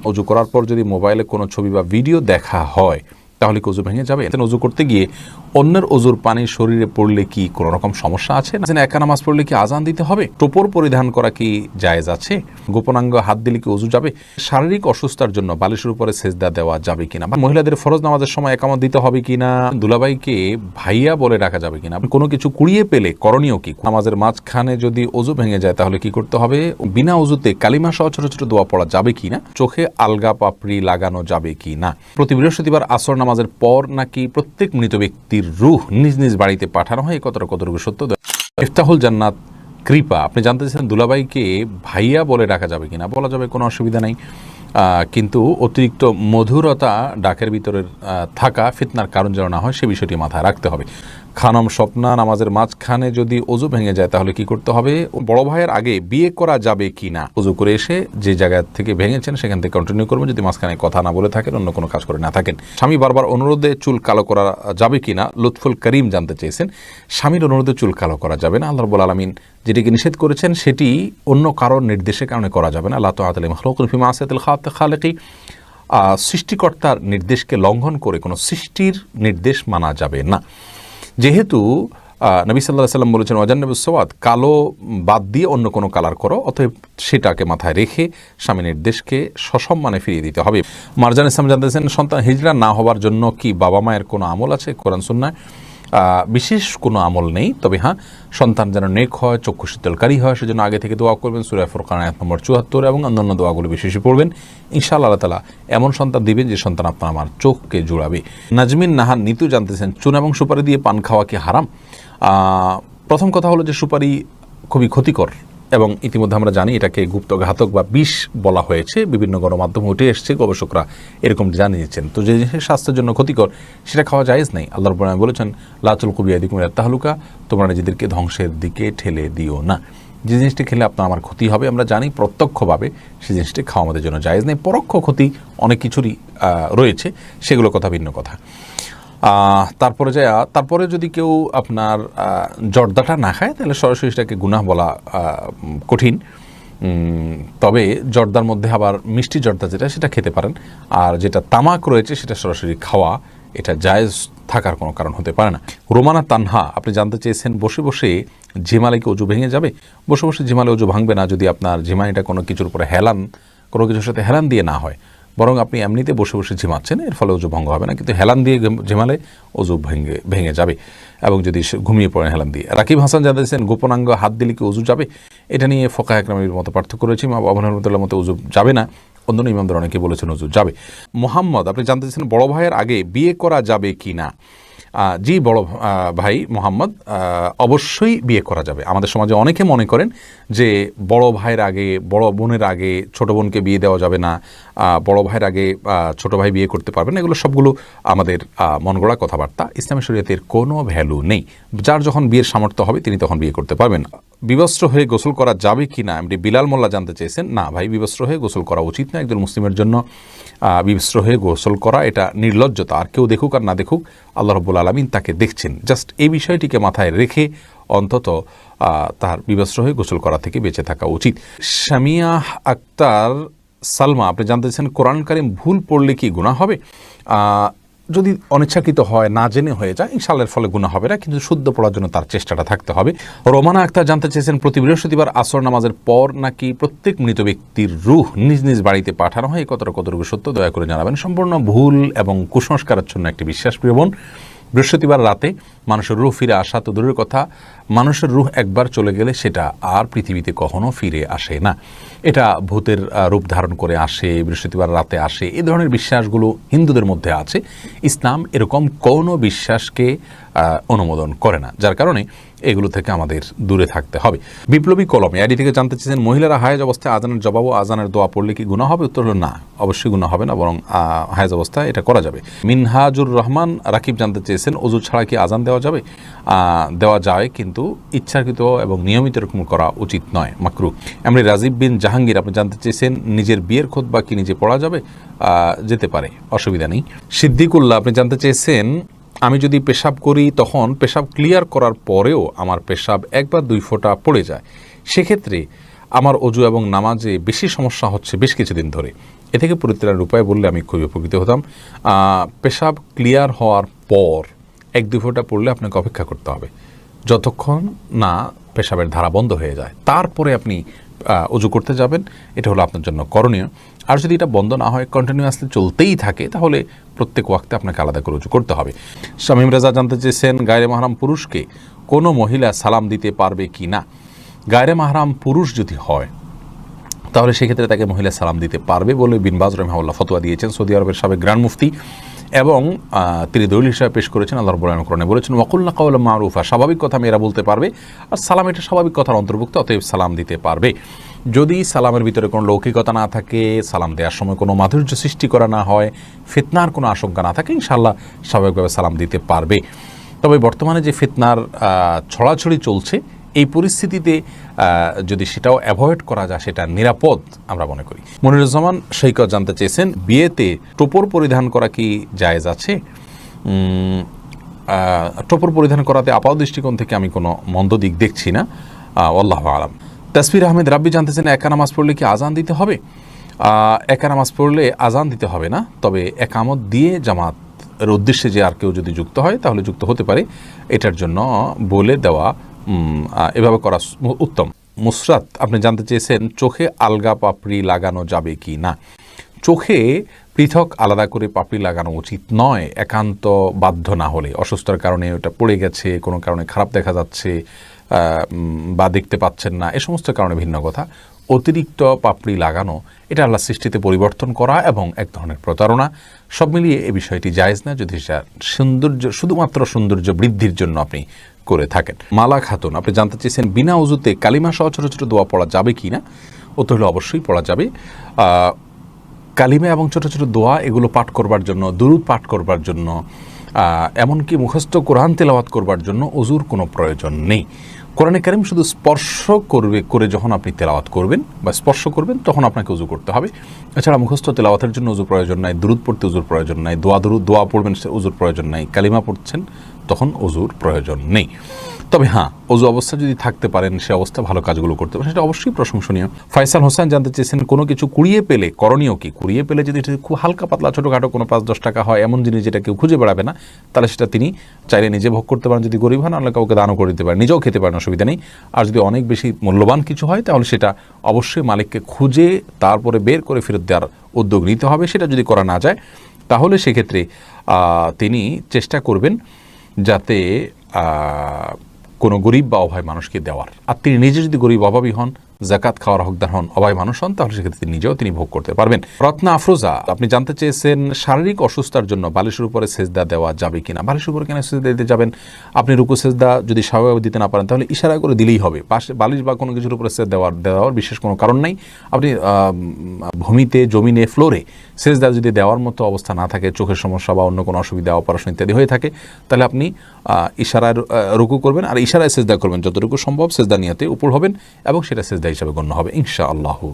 অজু করার পর যদি মোবাইলে কোনো ছবি বা ভিডিও দেখা হয় তাহলে কি অজু ভেঙে যাবে? অজু করতে গিয়ে অন্যের অজুর পানি শরীরে পড়লে কি কোনো রকম সমস্যা আছে? একা নামাজ পড়লে কি আজান দিতে হবে? টোপর পরিধান করা কি জায়েজ আছে? গোপনাঙ্গ হাত দিলে কি অজু যাবে? শারীরিক অসুস্থতার জন্য বালিশের উপরে সেজদা দেওয়া যাবে কিনা? মহিলাদের ফরজ নামাজের সময় একামত দিতে হবে কিনা? দুলাভাইকে ভাইয়া বলে ডাকা যাবে কিনা? কোনো কিছু কুড়িয়ে পেলে করণীয় কি? নামাজের মাঝখানে যদি অজু ভেঙে যায় তাহলে কি করতে হবে? বিনা অজুতে কালিমা সহ ছোট ছোট দোয়া পড়া যাবে কিনা? চোখে আলগা পাপড়ি লাগানো যাবে কিনা? প্রতি বৃহস্পতিবার আসর নামাজের পর নাকি প্রত্যেক মৃত ব্যক্তির রূহ নিজ নিজ বাড়িতে পাঠানো হয়, কতটুকু সত্য? ইফতাহুল জান্নাত কৃপা, আপনি জানতে চাইছেন দুলাভাইকে ভাইয়া বলে ডাকা যাবে কিনা? বলা যাবে, কোনো অসুবিধা নাই, কিন্তু অতিরিক্ত মধুরতা ডাকের ভিতরে থাকা ফিতনার কারণ যেন না হয় সে বিষয়টি মাথায় রাখতে হবে। খানম স্বপ্না, নামাজের মাঝখানে যদি অজু ভেঙে যায় তাহলে কি করতে হবে? বড় ভাইয়ের আগে বিয়ে করা যাবে কি না? অজু করে এসে যে জায়গা থেকে ভেঙেছেন সেখান থেকে কন্টিনিউ করবেন, যদি মাঝখানে কথা না বলে থাকেন, অন্য কোনো কাজ করে না থাকেন। স্বামী বারবার অনুরোধে চুল কালো করা যাবে কি না? লুৎফুল করিম জানতে চেয়েছেন, স্বামীর অনুরোধে চুল কালো করা যাবে না। আল্লাহ রাব্বুল আলামিন যেটিকে নিষেধ করেছেন সেটি অন্য কারোর নির্দেশের কারণে করা যাবে না। লা তাআতা লিমাখলুকিন ফি মাসিয়াতিল খালিকি, সৃষ্টিকর্তার নির্দেশকে লঙ্ঘন করে কোনো সৃষ্টির নির্দেশ মানা যাবে না। যেহেতু নবী সাল্লাল্লাহু আলাইহি ওয়াসাল্লাম বলেছেন ওয়াজান্নাবুস সাওয়াদ, কালো বাদ দিয়ে অন্য কোনো কালার করো, অতএব সেটাকে মাথায় রেখে স্বামী নির্দেশকে সসম্মানে ফিরিয়ে দিতে হবে। মারজান ইসলাম জানতেছেন, সন্তান হিজড়া না হবার জন্য কি বাবা মায়ের কোনো আমল আছে? কোরআন সুন্নাহ বিশেষ কোনো আমল নেই, তবে হ্যাঁ, সন্তান যেন নেক হয়, চক্ষু শীতলকারী হয়, সেজন্য আগে থেকে দোয়া করবেন। সূরা ফুরকান আয়াত নম্বর ৭৪ এবং অন্যান্য দোয়াগুলো বেশি বেশি পড়বেন। ইনশাআল্লাহ আল্লাহ তাআলা এমন সন্তান দিবেন যে সন্তান আপনার আমার চোখকে জুড়াবে। নাজমিন নাহার নিতু জানতেছেন, চুন এবং সুপারি দিয়ে পান খাওয়া কি হারাম? প্রথম কথা হলো যে সুপারি খুবই ক্ষতিকর এবং ইতিমধ্যে আমরা জানি এটাকে গুপ্ত ঘাতক বা বিষ বলা হয়েছে, বিভিন্ন গণমাধ্যমে উঠে এসছে, গবেষকরা এরকম জানিয়েছেন। তো যে জিনিস স্বাস্থ্যের জন্য ক্ষতিকর সেটা খাওয়া জায়েজ নেই। আল্লাহ রাব্বুল আলামিন বলেছেন, লা তুলকু বিয়াইদিকুম ইলা তাহলুকা, তোমরা নিজেদেরকে ধ্বংসের দিকে ঠেলে দিও না। যে জিনিসটি খেলে আপনার আমার ক্ষতি হবে আমরা জানি, প্রত্যক্ষভাবে সেই জিনিসটি খাওয়া আমাদের জন্য জায়েজ নেই। পরোক্ষ ক্ষতি অনেক কিছুরই রয়েছে, সেগুলো কথা ভিন্ন কথা। তারপরে যদি কেউ আপনার জর্দাটা না খায় তাহলে সরাসরি সেটাকে গুনাহ বলা কঠিন। তবে জর্দার মধ্যে আবার মিষ্টি জর্দা যেটা, সেটা খেতে পারেন। আর যেটা তামাক রয়েছে সেটা সরাসরি খাওয়া, এটা জায়েজ থাকার কোনো কারণ হতে পারে না। রোমানা তানহা, আপনি জানতে চেয়েছেন বসে বসে ঝিমালে কি অজু ভেঙে যাবে? বসে বসে ঝিমালে অজু ভাঙবে না, যদি আপনার ঝিমানিটা কোনো কিছুর উপরে কোনো কিছুর সাথে হেলান দিয়ে না হয়, বরং আপনি এমনিতে বসে বসে ঝিমাচ্ছেন, এর ফলে অজু ভঙ্গ হবে না। কিন্তু হেলান দিয়ে ঝিমালে অজু ভেঙে যাবে, এবং যদি ঘুমিয়ে পড়েন হেলান দিয়ে। রাকিব হাসান জানতেছেন, গোপনাঙ্গ হাত দিলে কি অজু যাবে? এটা নিয়ে ফোকাহে কেরামের মতো পার্থক্য রয়েছে। ইমাম আবু হানিফা রাহমাতুল্লাহর মতে অজু যাবে না, অন্য ইমামদের অনেকে বলেছেন অজু যাবে। মোহাম্মদ, আপনি জানতে চাইছেন বড় ভাইয়ের আগে বিয়ে করা যাবে কি না? জি বড় ভাই মোহাম্মদ, অবশ্যই বিয়ে করা যাবে। আমাদের সমাজে অনেকে মনে করেন যে বড় ভাইয়ের আগে, বড় বোনের আগে ছোট বোনকে বিয়ে দেওয়া যাবে না, বড় ভাইয়ের আগে ছোট ভাই বিয়ে করতে পারবে না। এগুলো সবগুলো আমাদের মন গড়া কথাবার্তা। ইসলামী শরীয়তের কোনো ভ্যালু নেই। যার যখন বিয়ের সামর্থ্য হবে তিনি তখন বিয়ে করতে পারবেন। বিবস্ত্র হয়ে গোসল করা যাবে কি না? এমনি বিলাল মোল্লা জানতে চেয়েছেন, না ভাই, বিবস্ত্র হয়ে গোসল করা উচিত না। একজন মুসলিমের জন্য বিবস্ত্র হয়ে গোসল করা এটা নির্লজ্জতা। আর কেউ দেখুক আর না দেখুক, আল্লাহ রাব্বুল আলামিন তাকে দেখছেন। জাস্ট এই বিষয়টিকে মাথায় রেখে অন্তত তার বিবস্ত্র হয়ে গোসল করা থেকে বেঁচে থাকা উচিত। শামিয়া আক্তার সালমা, আপনি জানতে চাইছেন কোরআন কারীম ভুল পড়লে কি গুনাহ হবে? যদি অনিচ্ছাকৃত হয়, না জেনে হয়ে যায়, ইনশাআল্লাহ এর ফলে গুনাহ হবে না, কিন্তু শুদ্ধ পড়ার জন্য তার চেষ্টাটা থাকতে হবে। রোমানা আক্তার জানতে চেয়েছেন, প্রতি বৃহস্পতিবার আসর নামাজের পর নাকি প্রত্যেক মৃত ব্যক্তির রূহ নিজ নিজ বাড়িতে পাঠানো হয়, কতটুকু সত্য দয়া করে জানাবেন। সম্পূর্ণ ভুল এবং কুসংস্কারাচ্ছন্ন একটি বিশ্বাস, প্রিয় বোন। বৃহস্পতিবার রাতে মানুষের রূহ ফিরে আসা তো দূরের কথা, মানুষের রূহ একবার চলে গেলে সেটা আর পৃথিবীতে কখনো ফিরে আসে না। এটা ভূতের রূপ ধারণ করে আসে, বৃহস্পতিবার রাতে আসে, এই ধরনের বিশ্বাসগুলো হিন্দুদের মধ্যে আছে। ইসলাম এরকম কোনো বিশ্বাসকে অনুমোদন করে না, যার কারণে এগুলো থেকে আমাদের দূরে থাকতে হবে। বিপ্লবী কলমে আইডি থেকে জানতে চেয়েছেন, মহিলারা হায়েজ অবস্থায় আজানের জবাব ও আজানের দোয়া পড়লে কি গুনাহ হবে? উত্তর হলো না, অবশ্যই গুনাহ হবে না, বরং হায়েজ অবস্থায় এটা করা যাবে। মিনহাজুর রহমান রাকিব জানতে চেয়েছেন, অজু ছাড়া কি আজান দেওয়া যাবে? দেওয়া যায়, কিন্তু ইচ্ছাকৃত এবং নিয়মিত এরকম করা উচিত নয়, মাকরুহ। এমনি রাজীব বিন জাহাঙ্গীর, আপনি জানতে চেয়েছেন নিজের বিয়ের খুতবা কি নিজে পড়া যাবে? যেতে পারে, অসুবিধা নেই। সিদ্দিকুল্লাহ, আপনি জানতে চেয়েছেন, আমি যদি পেশাব করি তখন পেশাব ক্লিয়ার করার পরেও আমার পেশাব 1 বা 2 ফোঁটা পড়ে যায়, সেক্ষেত্রে আমার অজু এবং নামাজে বেশি সমস্যা হচ্ছে বেশ কিছুদিন ধরে। এ থেকে পরিত্রাণের উপায় বললে আমি খুবই উপকৃত হতাম। পেশাব ক্লিয়ার হওয়ার পর 1-2 ফোঁটা পড়লে আপনাকে অপেক্ষা করতে হবে যতক্ষণ না পেশাবের ধারা বন্ধ হয়ে যায়, তারপরে আপনি উজু করতে যাবেন। এটা হলো আপনার জন্য করণীয়। আর যদি এটা বন্ধ না হয়, কন্টিনিউয়াসলি চলতেই থাকে, তাহলে প্রত্যেক ওয়াক্তে আপনাকে আলাদা করে উজু করতে হবে। শামীম রাজা জানতে চেয়েছেন, গায়রে মাহরাম পুরুষকে কোনো মহিলা সালাম দিতে পারবে কি না। গায়রে মাহরাম পুরুষ যদি হয় তাহলে সেক্ষেত্রে তাকে মহিলা সালাম দিতে পারবে বলে বিন বাজ রাহিমাহুল্লাহ ফতোয়া দিয়েছেন, সৌদি আরবের সাবেক গ্র্যান্ড মুফতি, এবং তিনি দলিল হিসাবে পেশ করেছেন। আল্লাহ রাব্বুল আলামিন কোরআনে বলেছেন, ওয়াকুলনা কাওলাম মারুফা, স্বাভাবিক কথা মেয়েরা বলতে পারবে, আর সালাম এটা স্বাভাবিক কথার অন্তর্ভুক্ত, অতএব সালাম দিতে পারবে। যদি সালামের ভিতরে কোনো লৌকিকতা না থাকে, সালাম দেওয়ার সময় কোনো মাধুর্য সৃষ্টি করা না হয়, ফিতনার কোনো আশঙ্কা না থাকে, ইনশাআল্লাহ স্বাভাবিকভাবে সালাম দিতে পারবে। তবে বর্তমানে যে ফিতনার ছড়াছড়ি চলছে, এই পরিস্থিতিতে যদি সেটাও অ্যাভয়েড করা যায়, সেটা নিরাপদ আমরা মনে করি। মনিরুজ্জামান সৈকত জানতে চেয়েছেন, বিয়েতে টোপর পরিধান করা কি জায়েজ আছে? টোপর পরিধান করাতে আপাত দৃষ্টিকোণ থেকে আমি কোনো মন্দ দিক দেখছি না, আল্লাহু আলাম। তাসফির আহমেদ রাব্বি জানতেছেন, একা নামাজ পড়লে কি আজান দিতে হবে? একা নামাজ পড়লে আজান দিতে হবে না, তবে একামত দিয়ে জামাতের উদ্দেশ্যে যে আর কেউ যদি যুক্ত হয় তাহলে যুক্ত হতে পারে, এটার জন্য বলে দেওয়া এভাবে করা উত্তম। মুসরাত আপনি জানতে চেয়েছেন, চোখে আলগা পাপড়ি লাগানো যাবে কি না। চোখে পৃথক আলাদা করে পাপড়ি লাগানো উচিত নয়, একান্ত বাধ্য না হলে। অসুস্থতার কারণে ওটা পড়ে গেছে, কোনো কারণে খারাপ দেখা যাচ্ছে বা দেখতে পাচ্ছেন না, এ সমস্ত কারণে ভিন্ন কথা। অতিরিক্ত পাপড়ি লাগানো এটা আল্লাহর সৃষ্টিতে পরিবর্তন করা এবং এক ধরনের প্রতারণা। সব মিলিয়ে এই বিষয়টি জায়েজ না, যদি সেটা সৌন্দর্য, শুধুমাত্র সৌন্দর্য বৃদ্ধির জন্য আপনি করে থাকেন। মালা খাতুন আপনি জানতে চেয়েছেন, বিনা উজুতে কালিমা সহ ছোটো ছোটো দোয়া পড়া যাবে কি না। উত্তর হলো অবশ্যই পড়া যাবে। কালিমা এবং ছোটো ছোটো দোয়া এগুলো পাঠ করবার জন্য, দুরূদ পাঠ করবার জন্য, এমনকি মুখস্থ কোরআন তেলাওয়াত করবার জন্য উজুর কোনো প্রয়োজন নেই। কোরআনে কারীম শুধু স্পর্শ করে যখন আপনি তেলাওয়াত করবেন বা স্পর্শ করবেন তখন আপনাকে উজু করতে হবে। এছাড়া মুখস্থ তেলাওয়াতের জন্য উজুর প্রয়োজন নাই, দুরূদ পড়তে উজুর প্রয়োজন নাই, দোয়া পড়বেন উজুর প্রয়োজন নাই, কালিমা পড়ছেন তখন উজুর প্রয়োজন নেই। তবে হ্যাঁ, অজু অবস্থা যদি থাকতে পারেন, সে অবস্থা ভালো কাজগুলো করতে পারেন, সেটা অবশ্যই প্রশংসনীয়। ফয়সাল হোসেন জানতে চেয়েছেন, কোনো কিছু কুড়িয়ে পেলে করণীয় কি? কুড়িয়ে পেলে যদি খুব হালকা পাতলা ছোটোখাটো কোনো 5-10 টাকা হয়, এমন জিনিস যেটা কেউ খুঁজে বেড়াবে না, তাহলে সেটা তিনি চাইলে নিজে ভোগ করতে পারেন, যদি গরিব হন, আল্লাহ কাউকে দানও করে দিতে পারেন, নিজেও খেতে পারেন, অসুবিধা নেই। আর যদি অনেক বেশি মূল্যবান কিছু হয়, তাহলে সেটা অবশ্যই মালিককে খুঁজে তারপরে বের করে ফেরত দেওয়ার উদ্যোগ নিতে হবে। সেটা যদি করা না যায়, তাহলে সেক্ষেত্রে তিনি চেষ্টা করবেন যাতে কোনো গরিব বা অভাবী মানুষকে দেওয়ার। আর তিনি নিজে যদি গরিব অভাবী হন, জাকাত খাওয়ার হকদার হন, অভাবী মানুষ হন, তাহলে সেক্ষেত্রে নিজেও তিনি ভোগ করতে পারবেন। রত্না আফরোজা আপনি জানতে চেয়েছেন, শারীরিক অসুস্থতার জন্য বালিশের উপরে সেজদা দেওয়া যাবে কিনা। বালিশের উপরে কেন সেজদা দিতে যাবেন? আপনি রুকু সেজদা যদি স্বাভাবিকভাবে দিতে না পারেন, তাহলে ইশারা করে দিলেই হবে। পাশে বালিশ বা কোনো কিছুর উপরে দেওয়ার বিশেষ কোনো কারণ নাই। আপনি ভূমিতে, জমিনে, ফ্লোরে সেজদা যদি দেওয়ার মতো অবস্থা না থাকে, চোখের সমস্যা বা অন্য কোনো অসুবিধা, অপারেশন ইত্যাদি হয়ে থাকে, তাহলে আপনি ইশারায় রুকু করবেন আর ইশারায় সেজদা করবেন, যতটুকু সম্ভব সেজদা নিয়তে উপর হবেন এবং সেটা সেজদা হিসাবে গণ্য হবে ইনশাআল্লাহু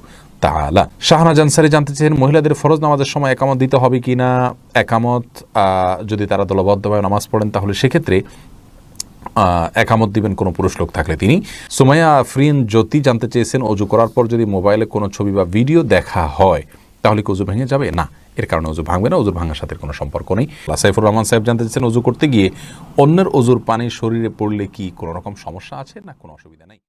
তাআলা। শাহনাজ আনসারী জানতে চেয়েছেন, মহিলাদের ফরজ নামাজের সময় একামত দিতে হবে কি না। একামত যদি তারা দলবদ্ধভাবে নামাজ পড়েন, তাহলে সেক্ষেত্রে একামত দিবেন কোনো পুরুষ লোক থাকলে তিনি। সুমাইয়া আফরিন জ্যোতি জানতে চেয়েছেন, অজু করার পর যদি মোবাইলে কোনো ছবি বা ভিডিও দেখা হয়, তাহলে কি অজু ভেঙে যাবে? না, এর কারণে অজু ভাঙবে না, অজুর ভাঙার সাথে কোনো সম্পর্ক নেই। সাইফুর রহমান সাহেব জানতে চেয়েছেন, অজু করতে গিয়ে অন্যের অজুর পানি শরীরে পড়লে কি কোনো রকম সমস্যা আছে? না, কোনো অসুবিধা নেই।